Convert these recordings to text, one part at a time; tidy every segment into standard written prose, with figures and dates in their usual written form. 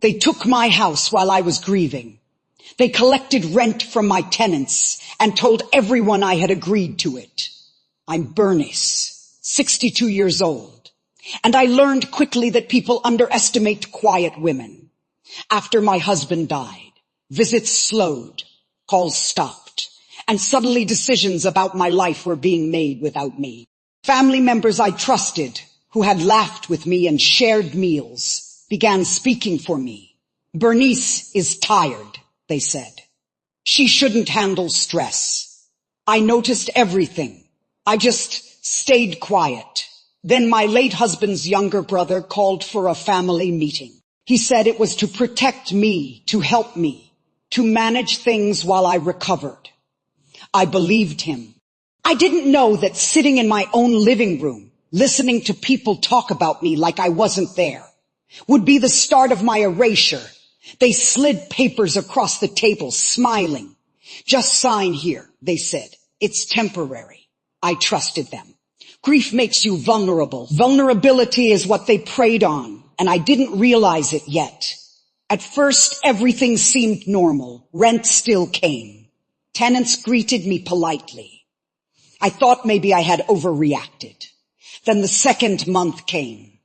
They took my house while I was grieving. They collected rent from my tenants and told everyone I had agreed to it. I'm Bernice, 62 years old, and I learned quickly that people underestimate quiet women. After my husband died, visits slowed, calls stopped, and suddenly decisions about my life were being made without me. Family members I trusted, who had laughed with me and shared meals, began speaking for me. Bernice is tired, they said. She shouldn't handle stress. I noticed everything. I just stayed quiet. Then my late husband's younger brother called for a family meeting. He said it was to protect me, to help me, to manage things while I recovered. I believed him. I didn't know that sitting in my own living room, listening to people talk about me like I wasn't there, would be the start of my erasure. They slid papers across the table, smiling. Just sign here, they said. It's temporary. I trusted them. Grief makes you vulnerable. Vulnerability is what they preyed on, and I didn't realize it yet. At first, everything seemed normal. Rent still came. Tenants greeted me politely. I thought maybe I had overreacted. Then the second month came,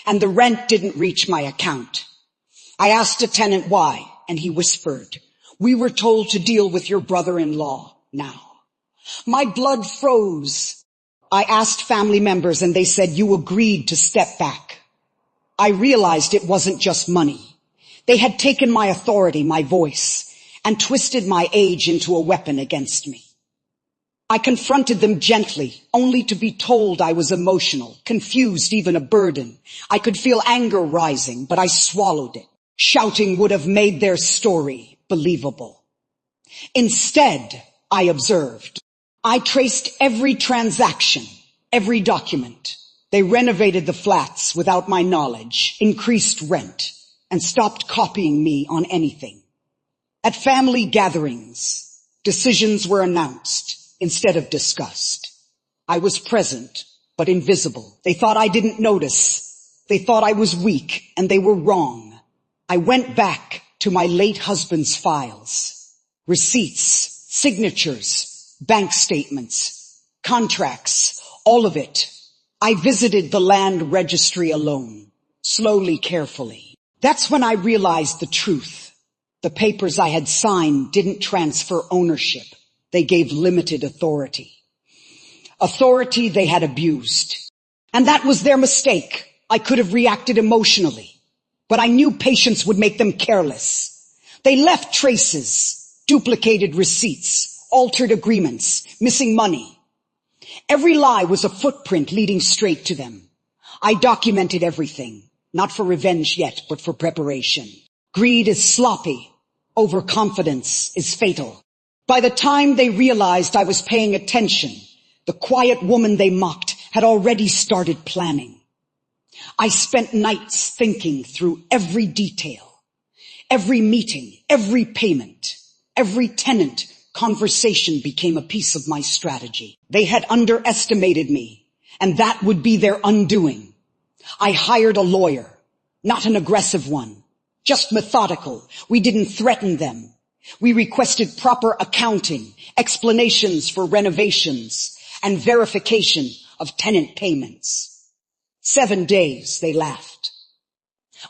and the rent didn't reach my account. I asked a tenant why, and he whispered, "We were told to deal with your brother-in-law now." My blood froze. I asked family members, and they said, "You agreed to step back." I realized it wasn't just money. They had taken my authority, my voice, and twisted my age into a weapon against me. I confronted them gently, only to be told I was emotional, confused, even a burden. I could feel anger rising, but I swallowed it. Shouting would have made their story believable. Instead, I observed. I traced every transaction, every document. They renovated the flats without my knowledge, increased rent, and stopped copying me on anything. At family gatherings, decisions were announced instead of discussed. I was present, but invisible. They thought I didn't notice. They thought I was weak, and they were wrong. I went back to my late husband's files. Receipts, signatures, bank statements, contracts, all of it. I visited the land registry alone, slowly, carefully. That's when I realized the truth. The papers I had signed didn't transfer ownership. They gave limited authority. Authority they had abused. And that was their mistake. I could have reacted emotionally, but I knew patience would make them careless. They left traces, duplicated receipts, altered agreements, missing money. Every lie was a footprint leading straight to them. I documented everything, not for revenge yet, but for preparation. Greed is sloppy. Overconfidence is fatal. By the time they realized I was paying attention, the quiet woman they mocked had already started planning. I spent nights thinking through every detail, every meeting, every payment, every tenant. Conversation became a piece of my strategy. They had underestimated me, and that would be their undoing. I hired a lawyer, not an aggressive one, just methodical. We didn't threaten them. We requested proper accounting, explanations for renovations, and verification of tenant payments. 7 days they laughed,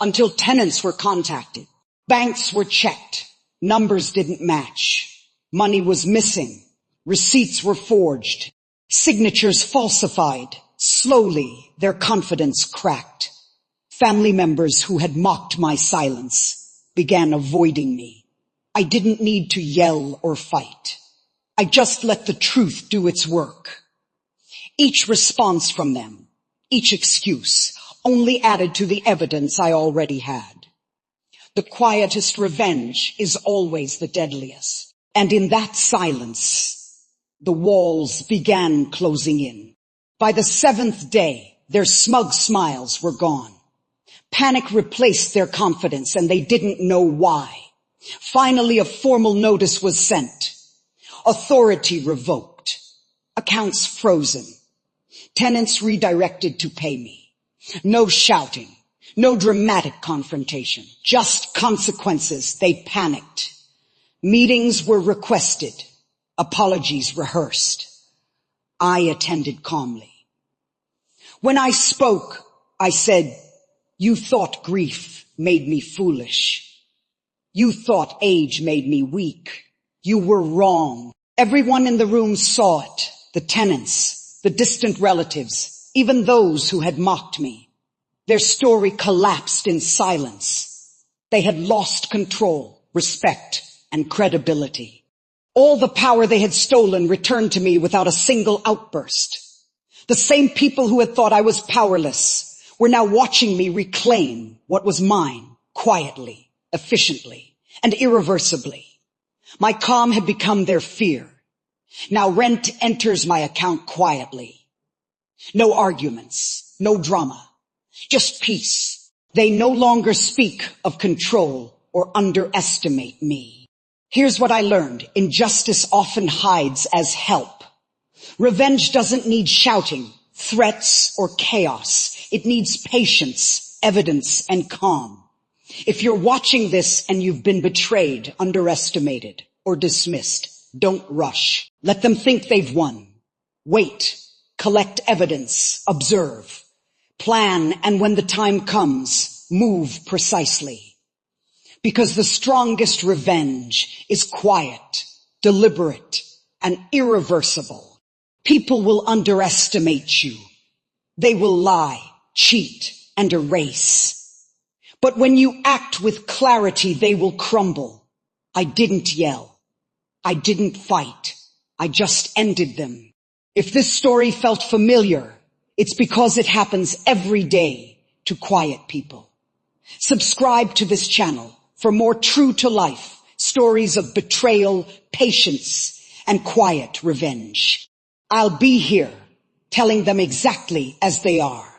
until tenants were contacted. Banks were checked. Numbers didn't match. Money was missing. Receipts were forged. Signatures falsified. Slowly, their confidence cracked. Family members who had mocked my silence began avoiding me. I didn't need to yell or fight. I just let the truth do its work. Each response from them, each excuse, only added to the evidence I already had. The quietest revenge is always the deadliest. And in that silence, the walls began closing in. By the 7th day, their smug smiles were gone. Panic replaced their confidence, and they didn't know why. Finally, a formal notice was sent. Authority revoked. Accounts frozen. Tenants redirected to pay me. No shouting. No dramatic confrontation, just consequences. They panicked. Meetings were requested, apologies rehearsed. I attended calmly. When I spoke, I said, "You thought grief made me foolish. You thought age made me weak. You were wrong." Everyone in the room saw it, the tenants, the distant relatives, even those who had mocked me. Their story collapsed in silence. They had lost control, respect, and credibility. All the power they had stolen returned to me without a single outburst. The same people who had thought I was powerless were now watching me reclaim what was mine quietly, efficiently, and irreversibly. My calm had become their fear. Now rent enters my account quietly. No arguments, no drama, just peace. They no longer speak of control or underestimate me. Here's what I learned. Injustice often hides as help. Revenge doesn't need shouting, threats, or chaos. It needs patience, evidence, and calm. If you're watching this and you've been betrayed, underestimated, or dismissed, don't rush. Let them think they've won. Wait, collect evidence, observe, plan, and when the time comes, move precisely. Because the strongest revenge is quiet, deliberate, and irreversible. People will underestimate you. They will lie, cheat, and erase. But when you act with clarity, they will crumble. I didn't yell. I didn't fight. I just ended them. If this story felt familiar, it's because it happens every day to quiet people. Subscribe to this channel for more true-to-life stories of betrayal, patience, and quiet revenge. I'll be here telling them exactly as they are.